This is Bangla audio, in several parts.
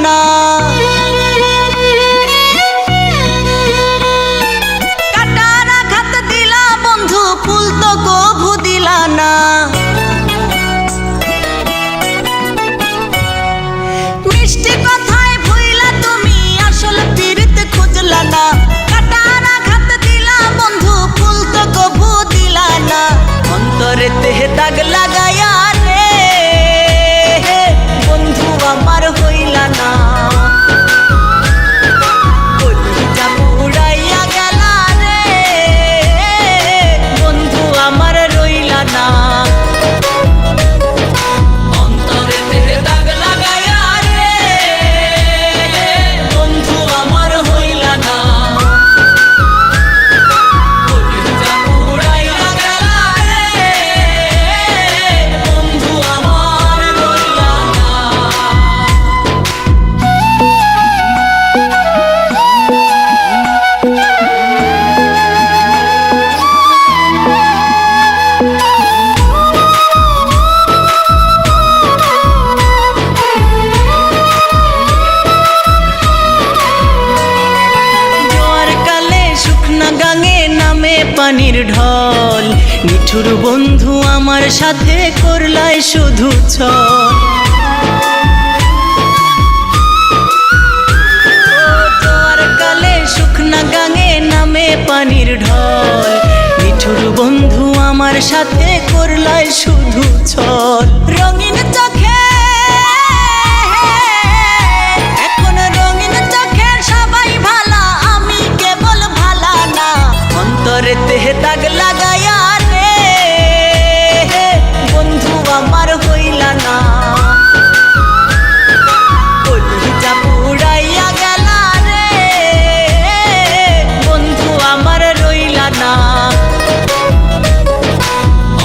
না। কাটার আঘাত দিলা বন্ধু, ফুল তো কভু দিলা না। মিষ্টি কথায় ভুইলা তুমি আসল পীড়িত খুঁজলা না। কাটার আঘাত দিলা বন্ধু, ফুল তো কভু দিলা না। অন্তরে তেহে দাগ লাগায়া রে বন্ধু আমার হইলা না। কলিজা পুড়াইয়া গেলা রে বন্ধু আমার রইলা না। অন্তরে তেহে দাগ লাগায়া রে বন্ধু আমার হইলা না। কলিজা পুড়াইয়া গেলা রে বন্ধু আমার রইলা না। জোয়ার কালে শুকনা গাঙে নামে পানির ঢল। নিঠুর বন্ধু আমার সাথে করলাই শুধু ছল। জোয়ার কালে শুকনা গাঙে নামে পানির ঢল। নিঠুর বন্ধু আমার সাথে করলাই শুধু ছল। রঙিন চোখে এখন রঙিন চোখে সবাই ভালা, আমি কেবল ভালা না। অন্তরে তেহে দাগ লাগায়া রে বন্ধু আমার হইলা না। কলিজা পুড়াইয়া গেলা রে বন্ধু আমার রইলা না।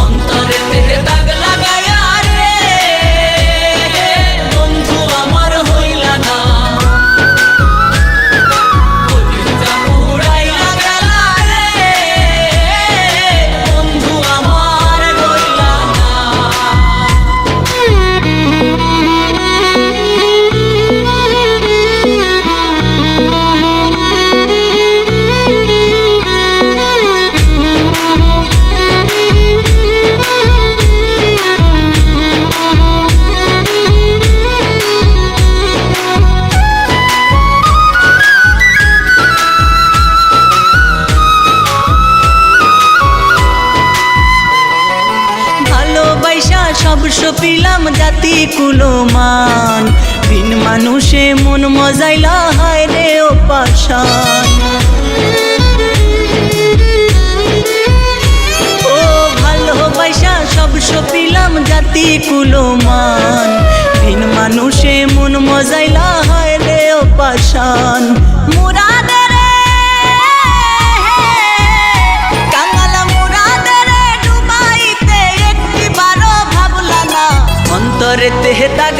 অন্তরে তেহে দাগ লাগায়া রে বন্ধু আমার হইলা না। কলিজা পুড়াইয়া গেলা রে বন্ধু আমার রইলা না। ভালোবাসা সব সপিলাম জাতি কুলমান। বিন মানুষে মন মজাইলা হায় রে ও পাশান। ও ভালোবাসা সব সপিলাম জাতি কুলমান। বিন মানুষে মন মজাইলা হায় রে ও পাশান। মুরাদের কাঙাল মুরাদের ডুবাইতে একটিবারও ভাবলা না। অন্তরে তেহে দাগ